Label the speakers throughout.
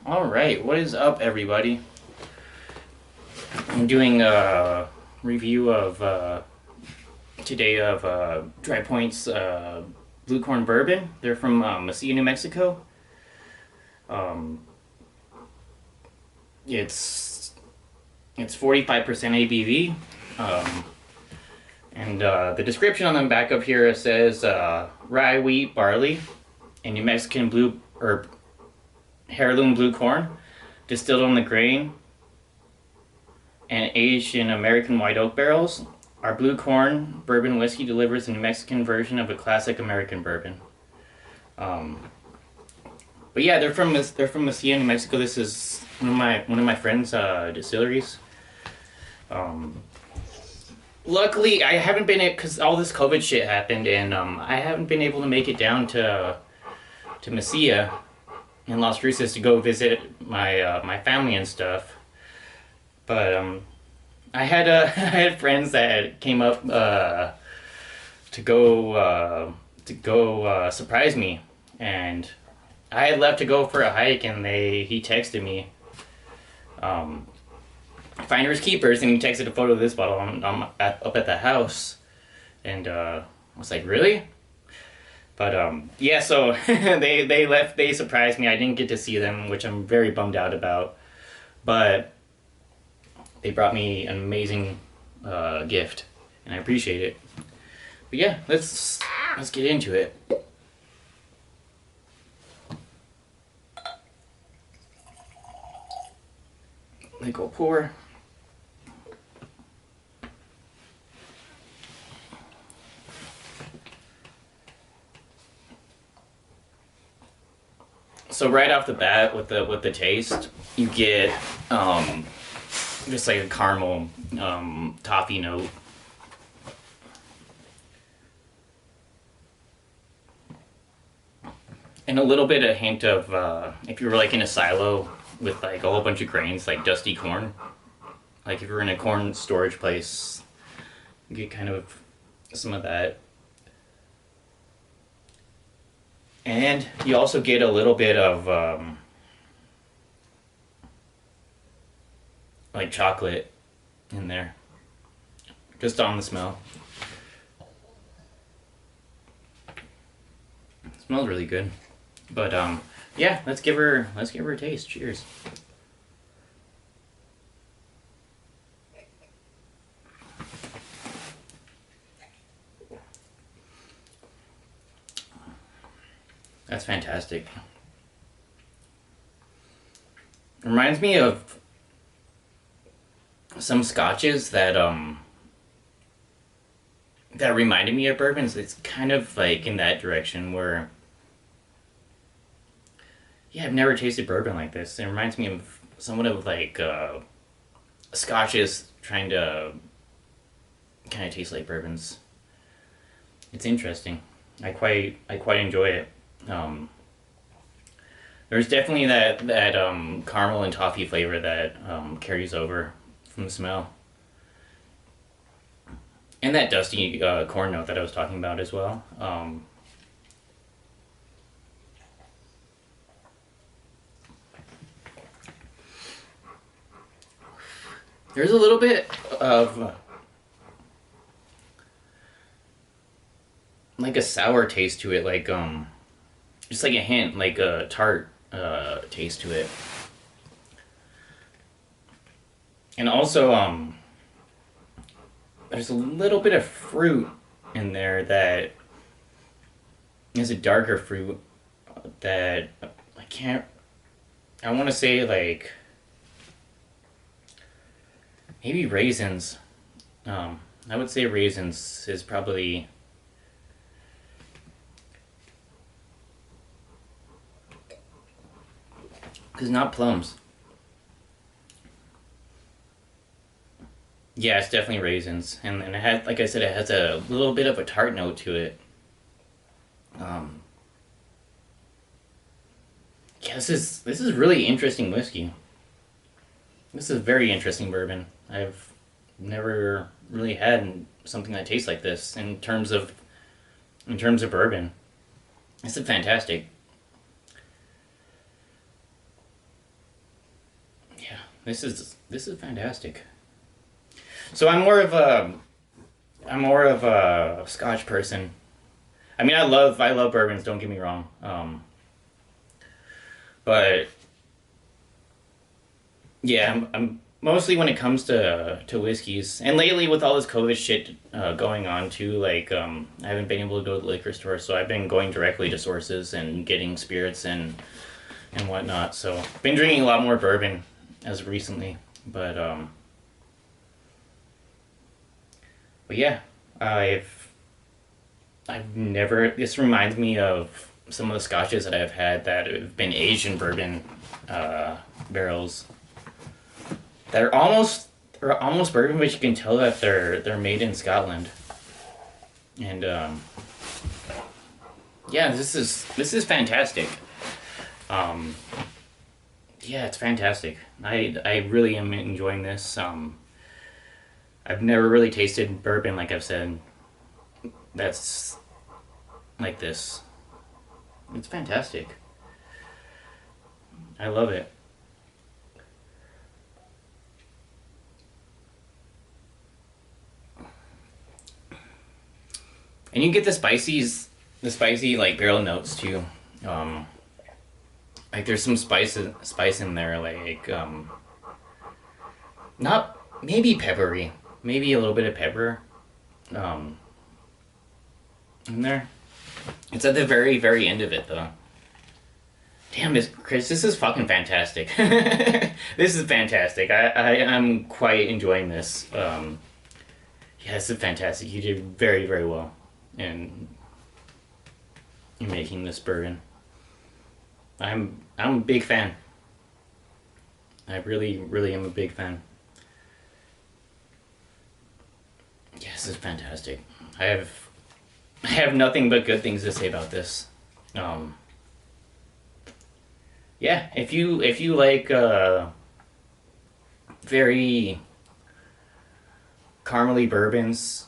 Speaker 1: Alright, what is up, everybody? I'm doing a review of today of Drypoint's Blue Corn Bourbon. They're from Mesilla, New Mexico. Um, it's 45% ABV. And the description on the back up here says rye, wheat, barley, and New Mexican blue or heirloom blue corn, distilled on the grain and aged in American white oak barrels. Our blue corn bourbon whiskey delivers a New Mexican version of a classic American bourbon. But yeah, they're from Mesilla, New Mexico. This is one of my friends' distilleries. Luckily, I haven't been because all this COVID shit happened, and I haven't been able to make it down to Mesilla in Las Cruces to go visit my family and stuff. But I had I had friends that came up to go surprise me, and I had left to go for a hike, and he texted me, finders keepers, and he texted a photo of this bottle. Up at the house, and I was like, really? But yeah, so they left. They surprised me. I didn't get to see them, which I'm very bummed out about. But they brought me an amazing gift, and I appreciate it. But yeah, let's get into it. Let go pour. So right off the bat with the taste, you get just like a caramel toffee note. And a little bit of hint of if you were like in a silo with like a whole bunch of grains, like dusty corn. Like if you're in a corn storage place, you get kind of some of that. And you also get a little bit of like chocolate in there, just on the smell. It smells really good. But yeah, let's give her a taste. Cheers. That's fantastic. Reminds me of some scotches that that reminded me of bourbons. It's kind of like in that direction where, yeah, I've never tasted bourbon like this. It reminds me of somewhat of like scotches trying to kind of taste like bourbons. It's interesting. I quite enjoy it. There's definitely that caramel and toffee flavor that carries over from the smell, and that dusty corn note that I was talking about as well. There's a little bit of like a sour taste to it, like just like a hint, like a tart taste to it. And also there's a little bit of fruit in there that is a darker fruit that I want to say like maybe raisins. I would say raisins is probably because not plums. Yeah, it's definitely raisins, and it has, like I said, it has a little bit of a tart note to it. Yeah, this is really interesting whiskey. This is very interesting bourbon. I've never really had something that tastes like this in terms of bourbon. This is fantastic. This is fantastic. So I'm more of a Scotch person. I mean, I love bourbons. Don't get me wrong. But yeah, I'm mostly when it comes to whiskeys. And lately, with all this COVID shit going on too, like I haven't been able to go to the liquor store, so I've been going directly to sources and getting spirits and whatnot. So I've been drinking a lot more bourbon as of recently, but yeah, I've never. This reminds me of some of the scotches that I've had that have been aged in bourbon barrels. They're almost bourbon, but you can tell that they're made in Scotland. And yeah, this is fantastic. Yeah, it's fantastic. I really am enjoying this. I've never really tasted bourbon, like I've said, that's like this. It's fantastic. I love it. And you get the spicy like barrel notes too. Like there's some spice in there, like not maybe peppery, maybe a little bit of pepper, in there. It's at the very very end of it though. Damn, Chris, this is fucking fantastic. This is fantastic. I'm quite enjoying this. Yeah, this is fantastic. You did very very well in making this bourbon. I'm a big fan. I really, really am a big fan. Yes, this is fantastic. I have nothing but good things to say about this. Yeah, if you like very caramely bourbons,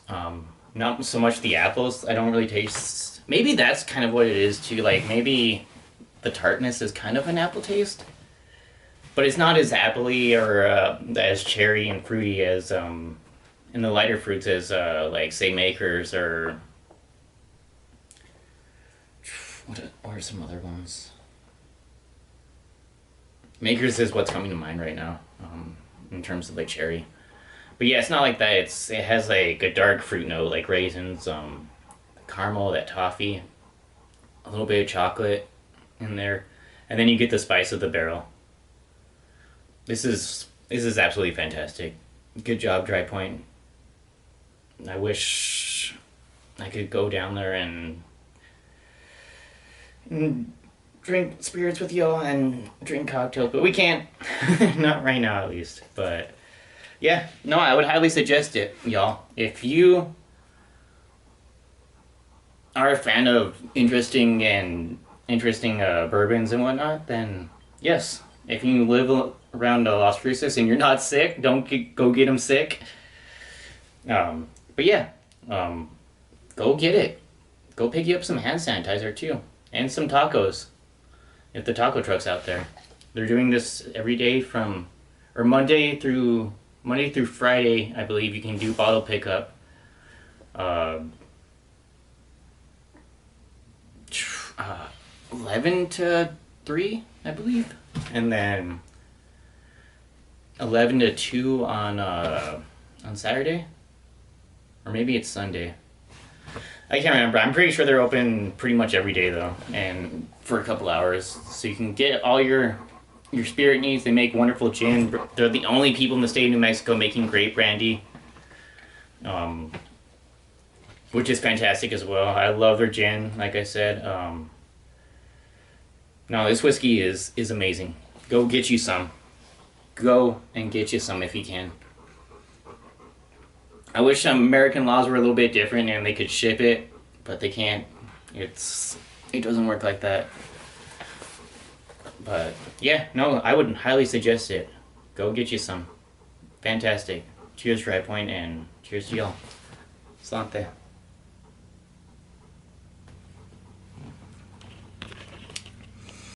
Speaker 1: not so much the apples. I don't really taste. Maybe that's kind of what it is too. Like maybe the tartness is kind of an apple taste, but it's not as appley or as cherry and fruity as in the lighter fruits as like say Makers or what are some other ones. Makers is what's coming to mind right now in terms of like cherry. But yeah, it's not like that. It has like a dark fruit note, like raisins, caramel, that toffee, a little bit of chocolate in there, and then you get the spice of the barrel. This is absolutely fantastic. Good job, Drypoint. I wish I could go down there and drink spirits with y'all and drink cocktails, but we can't. Not right now, at least. But yeah, no, I would highly suggest it, y'all. If you are a fan of interesting bourbons and whatnot, then yes. If you live around Las Cruces and you're not sick, don't go get them sick. But yeah, go get it. Go pick you up some hand sanitizer too, and some tacos. If the taco truck's out there, they're doing this every day or Monday through Friday, I believe. You can do bottle pickup. 11 to 3, I believe, and then 11 to 2 on Saturday, or maybe it's Sunday. I can't remember. I'm pretty sure they're open pretty much every day though, and for a couple hours, so you can get all your spirit needs. They make wonderful gin. They're the only people in the state of New Mexico making grape brandy, which is fantastic as well. I love their gin, like I said. No, this whiskey is amazing. Go get you some. Go and get you some if you can. I wish American laws were a little bit different and they could ship it, but they can't. It doesn't work like that. But yeah, no, I would highly suggest it. Go get you some. Fantastic. Cheers, Drypoint, and cheers to y'all. Slante.